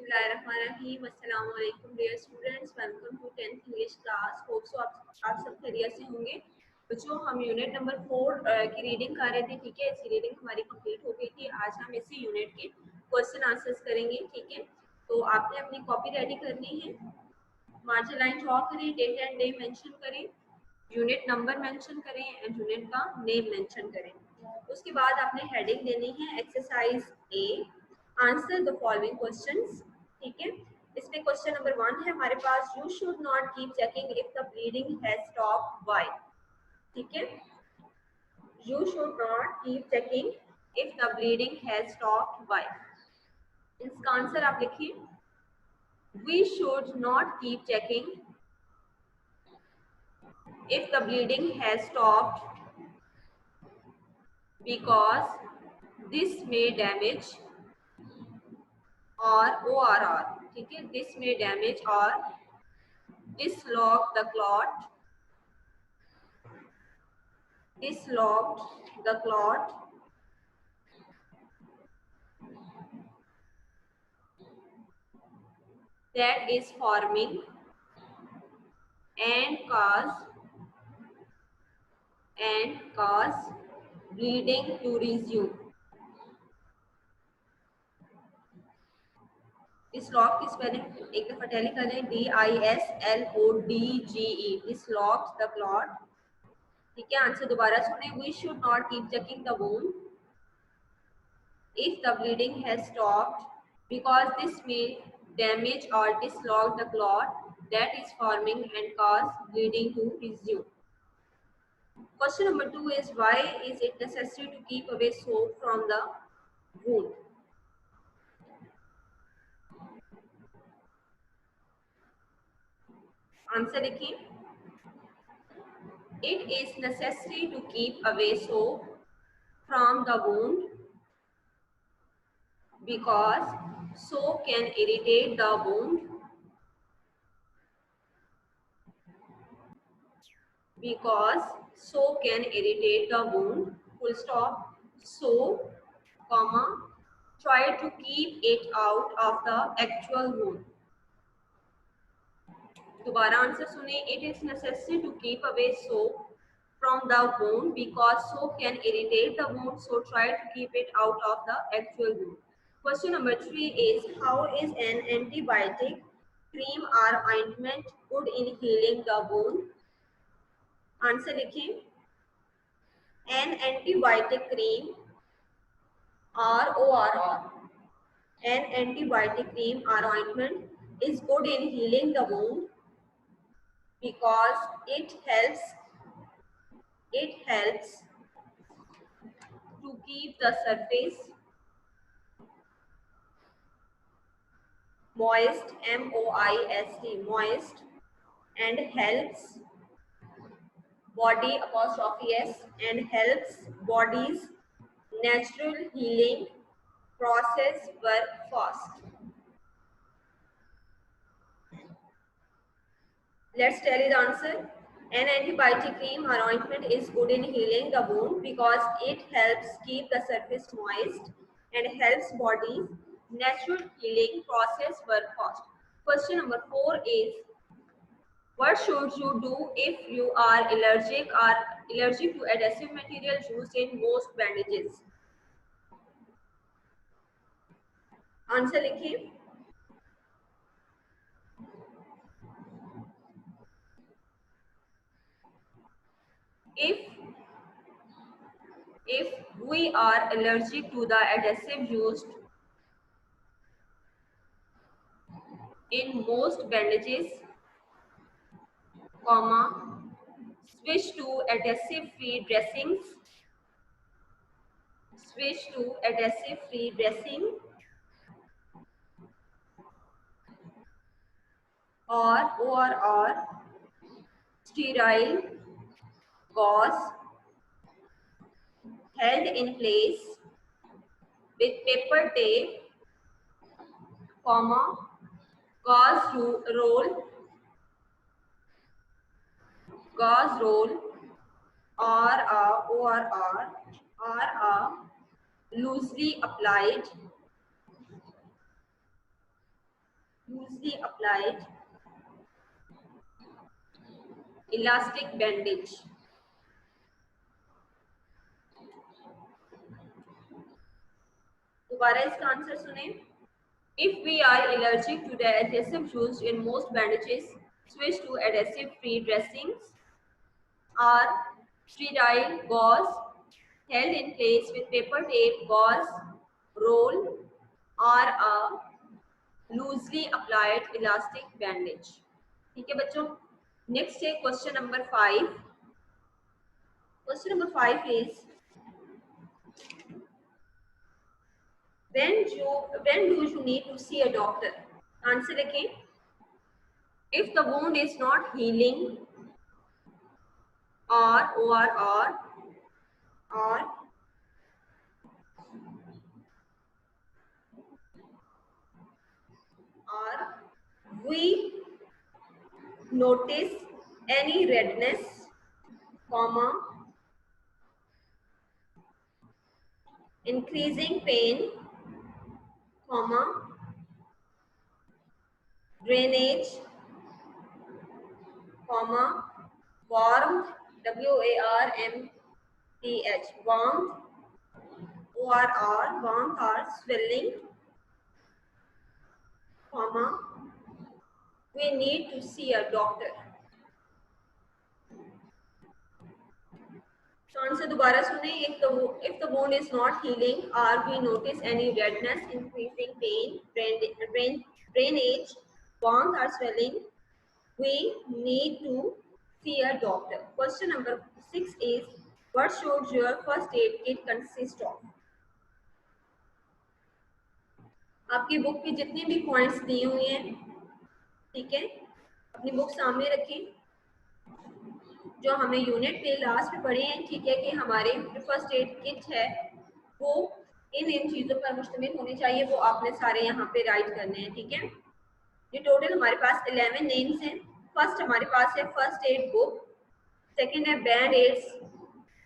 बिस्मिल्लाहिर्रहमानिर्रहीम। अस्सलाम वालेकुम dear students, welcome to 10th English class. Hope so आप सब खैरियत से होंगे। बच्चों, हम यूनिट नंबर 4 की रीडिंग कर रहे थे। ठीक है, इसकी रीडिंग हमारी कंप्लीट हो गई थी। आज हम इसी यूनिट के क्वेश्चन आंसर्स करेंगे। ठीक है, तो आपने अपनी कॉपी रेडी करनी है। मार्जिन लाइन ड्रॉ करें, डेट एंड डे मेंशन करें, यूनिट नंबर मेंशन करें एंड यूनिट का नेम मेंशन करें। उसके बाद आपने हेडिंग देनी है exercise A, answer the following questions. ठीक है, इसमें क्वेश्चन नंबर 1 है हमारे पास, you should not keep checking if the bleeding has stopped why. ठीक है, you should not keep checking if the bleeding has stopped why. इसका आंसर आप लिखिए, we should not keep checking if the bleeding has stopped because this may damage or ORR. ठीक है, this may damage or dislodge the clot, that is forming and cause bleeding to resume. डिसलॉक की spelling एक दफा tally कर लें, DISLODGE, डिसलॉक the clot. ठीक है, answer दोबारा सुने, we should not keep checking the wound if the bleeding has stopped because this may damage or dislodge the clot that is forming and cause bleeding to resume. Question number 2 is, why is it necessary to keep away soap from the wound? Answer लिखिए, it is necessary to keep away soap from the wound because soap can irritate the wound, full stop. So, comma, try to keep it out of the actual wound. दोबारा answer सुने, it is necessary to keep away soap from the wound because soap can irritate the wound, so try to keep it out of the actual wound. Question number 3 is, how is an antibiotic cream or ointment good in healing the wound? Answer लिखें, an antibiotic cream RORR, an antibiotic cream or ointment is good in healing the wound because it helps to keep the surface moist, MOIST, moist, and helps body apostrophe S, and helps body's natural healing process work fast. Let's tell you the answer. An antibiotic cream or ointment is good in healing the wound because it helps keep the surface moist and helps body's natural healing process work fast. Question number 4 is, what should you do if you are allergic to adhesive material used in most bandages? Answer लिखिए, if we are allergic to the adhesive used in most bandages, comma, switch to adhesive free dressing or sterile gauze held in place with paper tape, comma, gauze roll or a loosely applied loosely applied elastic bandage. दोबारा इसका answer सुने. If we are allergic to the adhesive used in most bandages, switch to adhesive-free dressings. Or sterile gauze held in place with paper tape, gauze roll, or a loosely applied elastic bandage. ठीक है बच्चों. Next है question number 5. Question number 5 is when do you need to see a doctor? Answer लिखें. If the wound is not healing, or we notice any redness, comma, increasing pain, comma, drainage, comma, warmth, warmth, warmth, warmth or swelling, comma, we need to see a doctor. तो answer दोबारा सुने. if the wound is not healing, or we notice any redness, increasing pain, drainage, warmth or swelling, we need to see a doctor. Question number 6 is what should your first aid kit consist of? आपकी book की जितने भी points दिए हुए हैं, ठीक है, अपनी बुक सामने रखें. जो हमने यूनिट पे लास्ट में पढ़े हैं, ठीक है, कि हमारे फर्स्ट एड किट है वो इन चीज़ों पर मुश्तमिल होनी चाहिए. वो आपने सारे यहाँ पे राइट करने हैं. ठीक है. ये टोटल हमारे पास 11 नेम्स हैं. फर्स्ट हमारे पास है फर्स्ट एड बुक. सेकंड है बैंड एड्स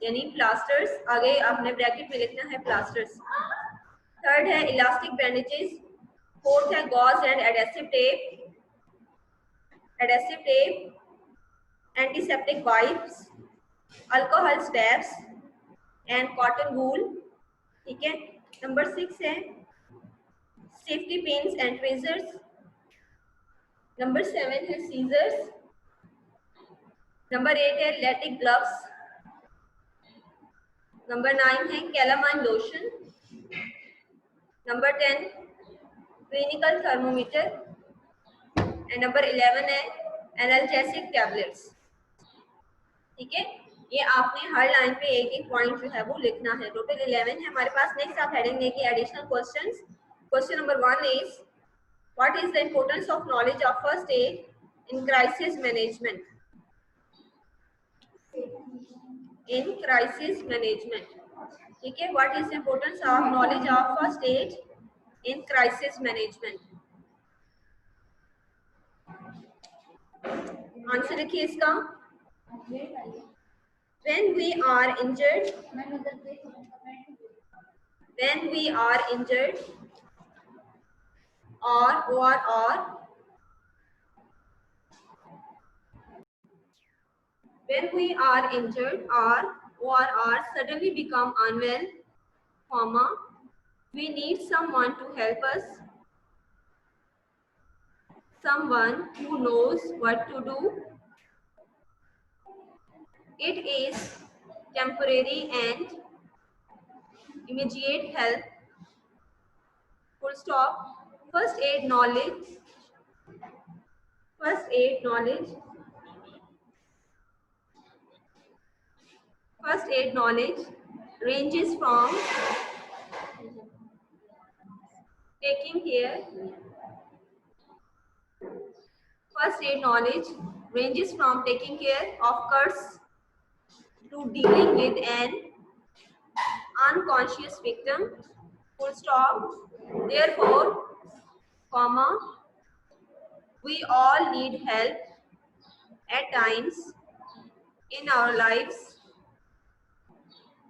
यानी प्लास्टर्स, आगे आपने ब्रैकेट में लिखना है प्लास्टर्स. थर्ड है इलास्टिक बैंडेजेस. फोर्थ है gauze and adhesive tape, antiseptic wipes, alcohol swabs and cotton wool. ठीक है. नंबर 6 है safety pins and tweezers. Number 7 है scissors. नंबर 8 है latex gloves. नंबर 9 है calamine lotion. Number 10 clinical thermometer and number 11 है analgesic tablets. ठीक है. ये आपने हर लाइन पे एक एक पॉइंट जो है वो लिखना है. टोटल 11 है हमारे पास. नेक्स्ट आप हेडिंग देखिए additional questions. Question number 1 is what is the importance of knowledge of first aid in crisis management? In crisis management. ठीक है. What is the importance of knowledge of first aid in crisis management? Answer लिखिए इसका. When we are injured, or when we are injured or suddenly become unwell, comma, we need someone to help us, someone who knows what to do. It is temporary and immediate help. Full stop. First aid knowledge ranges from taking care of cuts to dealing with an unconscious victim. Full stop. Therefore, comma, we all need help at times in our lives.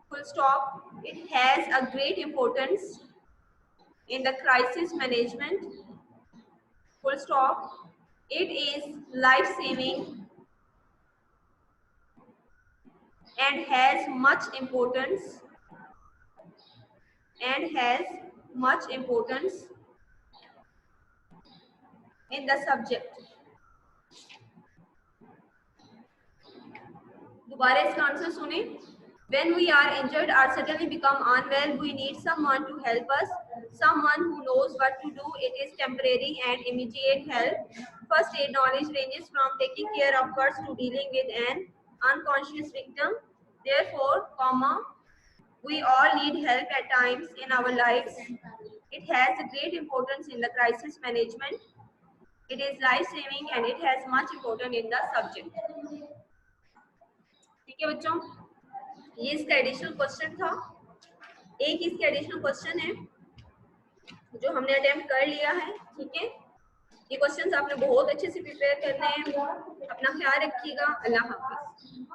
Full stop. It has a great importance in the crisis management. full stop. It is life saving and has much importance in the subject. दोबारा इसका answer सुने. When we are injured or suddenly become unwell, we need someone to help us, someone who knows what to do. It is temporary and immediate help. First aid knowledge ranges from taking care of cuts to dealing with an unconscious victim. Therefore, we all need help at times in our lives. It has a great importance in the crisis management. It is life-saving and it has much importance in the subject. ठीक है बच्चों, ये इसका additional question था. एक इसका additional question है जो हमने अटेम्प्ट कर लिया है. ठीक है, ये क्वेश्चंस आपने बहुत अच्छे से प्रिपेयर करने हैं. अपना ख्याल रखिएगा. अल्लाह हाफिज.